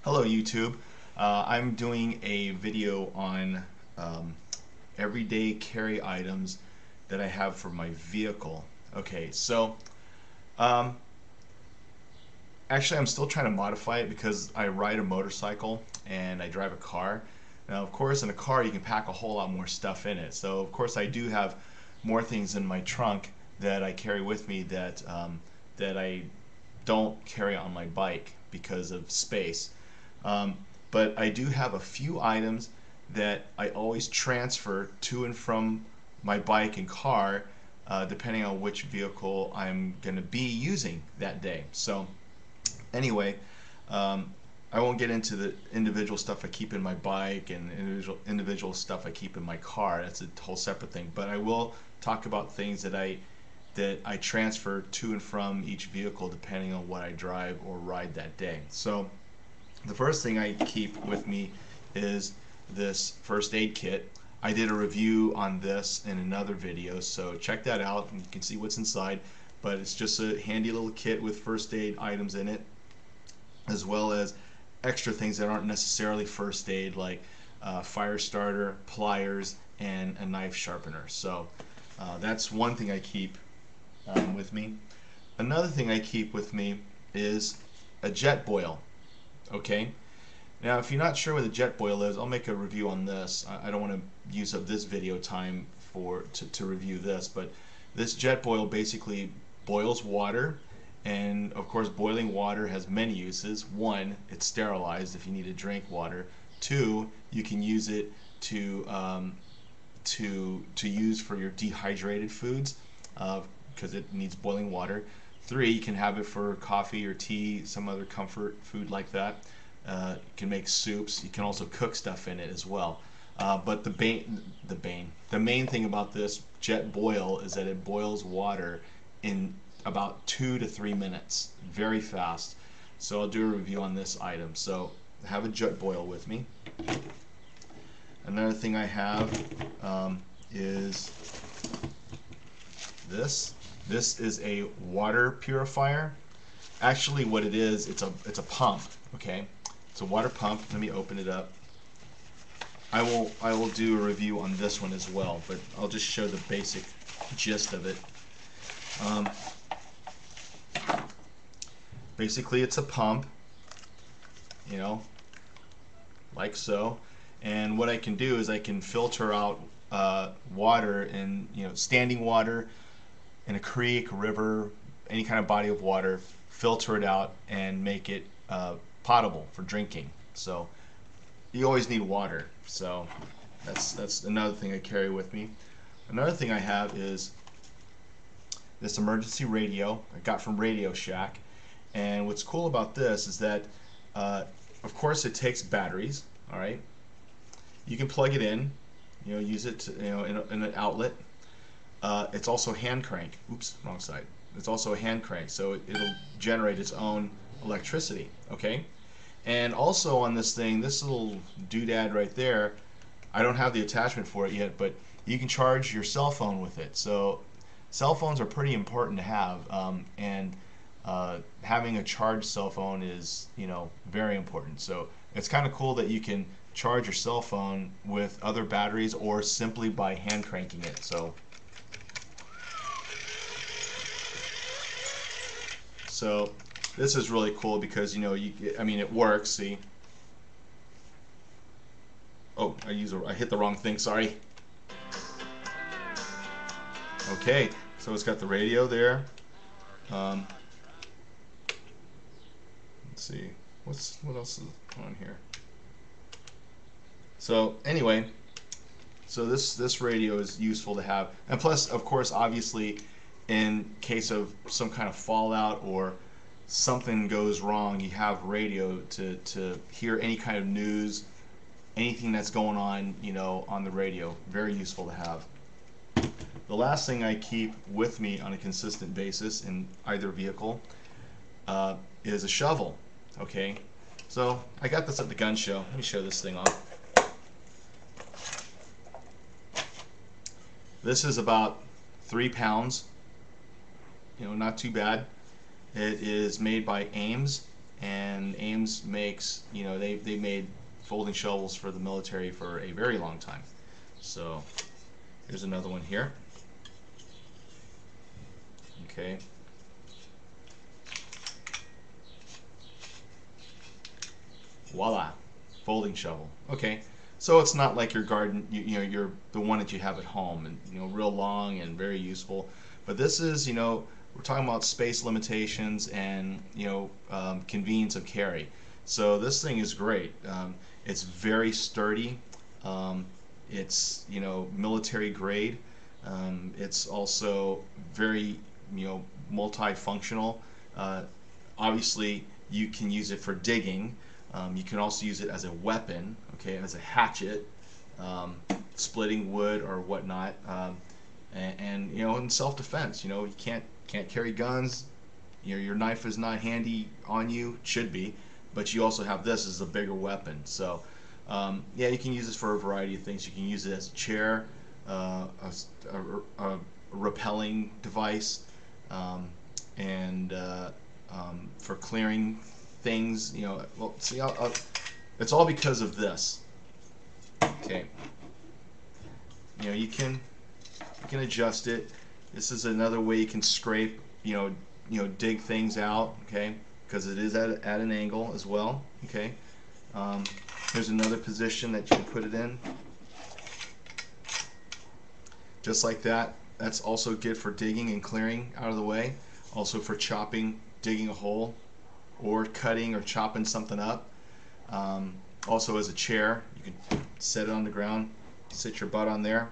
Hello YouTube. I'm doing a video on everyday carry items that I have for my vehicle. Okay, so um, actually I'm still trying to modify it because I ride a motorcycle and I drive a car. Now of course in a car you can pack a whole lot more stuff in it. So of course I do have more things in my trunk that I carry with me that I don't carry on my bike because of space. Um, but I do have a few items that I always transfer to and from my bike and car, depending on which vehicle I'm going to be using that day. So anyway, um, I won't get into the individual stuff I keep in my bike and individual stuff I keep in my car. That's a whole separate thing. But I will talk about things that I transfer to and from each vehicle depending on what I drive or ride that day. So the first thing I keep with me is this first aid kit. I did a review on this in another video, so check that out and you can see what's inside. But it's just a handy little kit with first aid items in it, as well as extra things that aren't necessarily first aid, like fire starter, pliers, and a knife sharpener. So that's one thing I keep with me. Another thing I keep with me is a Jetboil. Okay, now if you're not sure what a Jetboil is, I'll make a review on this. I don't want to use up this video time to review this, but this Jetboil basically boils water, and of course boiling water has many uses. One, it's sterilized if you need to drink water. Two, you can use it to use for your dehydrated foods because it needs boiling water. Three, you can have it for coffee or tea, some other comfort food like that. You can make soups. You can also cook stuff in it as well. But the main thing about this Jetboil is that it boils water in about 2 to 3 minutes, very fast. So I'll do a review on this item. So I have a Jetboil with me. Another thing I have is this. This is a water purifier. Actually, what it is, it's a pump. Okay, it's a water pump. Let me open it up. I will do a review on this one as well, but I'll just show the basic gist of it. Basically, it's a pump, you know, like so. And what I can do is I can filter out water in, standing water in a creek, river, any kind of body of water, filter it out and make it potable for drinking. So you always need water. So that's another thing I carry with me. Another thing I have is this emergency radio I got from Radio Shack. And what's cool about this is that, of course, it takes batteries. All right, you can plug it in, use it to, in an outlet. It's also hand crank. Oops, wrong side. It's also a hand crank, so it'll generate its own electricity. Okay, and also on this thing, this little doodad right there, I don't have the attachment for it yet, but you can charge your cell phone with it. So cell phones are pretty important to have, and having a charged cell phone is, very important. So it's kind of cool that you can charge your cell phone with other batteries or simply by hand cranking it. So this is really cool because it works. See? Oh, I hit the wrong thing. Sorry. Okay, so it's got the radio there. Let's see, what else is on here? So anyway, so this radio is useful to have, and plus, of course, obviously, in case of some kind of fallout or something goes wrong, you have radio to hear any kind of news, anything that's going on, on the radio. Very useful to have. The last thing I keep with me on a consistent basis in either vehicle is a shovel. Okay, so I got this at the gun show. Let me show this thing off. This is about 3 pounds. Not too bad. It is made by Ames, and Ames makes, you know, they made folding shovels for the military for a very long time. So here's another one here. Okay. Voila, folding shovel. Okay, so it's not like your garden, you know, you're the one that you have at home, and you know, real long and very useful. But this is, you know, we're talking about space limitations and, you know, convenience of carry. So this thing is great. It's very sturdy. It's, you know, military grade. It's also very, you know, multifunctional. Obviously, you can use it for digging. You can also use it as a weapon, okay, as a hatchet, splitting wood or whatnot, and you know, in self-defense. You know, you can't carry guns. You know, your knife is not handy on you. It should be, but you also have this as a bigger weapon. So, yeah, you can use this for a variety of things. You can use it as a chair, a rappelling device, and for clearing things, you know. Well, see, it's all because of this. Okay, you know, you can adjust it. This is another way you can scrape, you know, dig things out. Okay, because it is at an angle as well. Okay, here's another position that you can put it in, just like that. That's also good for digging and clearing out of the way. Also for chopping, digging a hole, or cutting or chopping something up. Also as a chair, you can set it on the ground, sit your butt on there.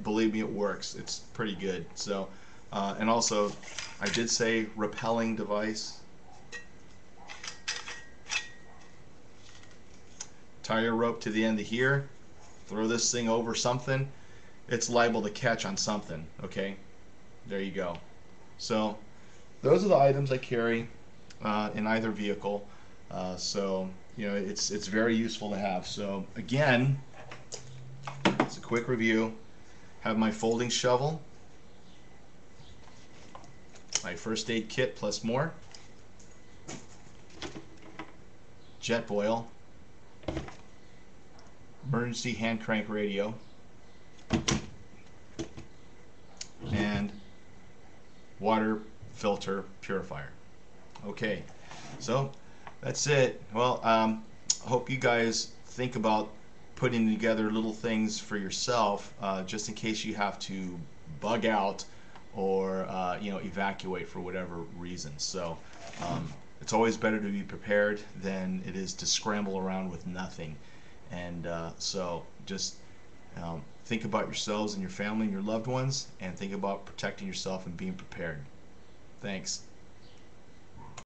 Believe me, it works. It's pretty good. So, and also, I did say rappelling device. Tie your rope to the end of here, throw this thing over something, it's liable to catch on something. Okay, there you go. So those are the items I carry in either vehicle. So you know, it's very useful to have. So again, it's a quick review. Have my folding shovel, my first aid kit plus more, Jetboil, emergency hand crank radio, and water filter purifier. Okay, so that's it. Well, I hope you guys think about putting together little things for yourself, just in case you have to bug out or you know, evacuate for whatever reason. So it's always better to be prepared than it is to scramble around with nothing. And so just think about yourselves and your family and your loved ones, and think about protecting yourself and being prepared. Thanks.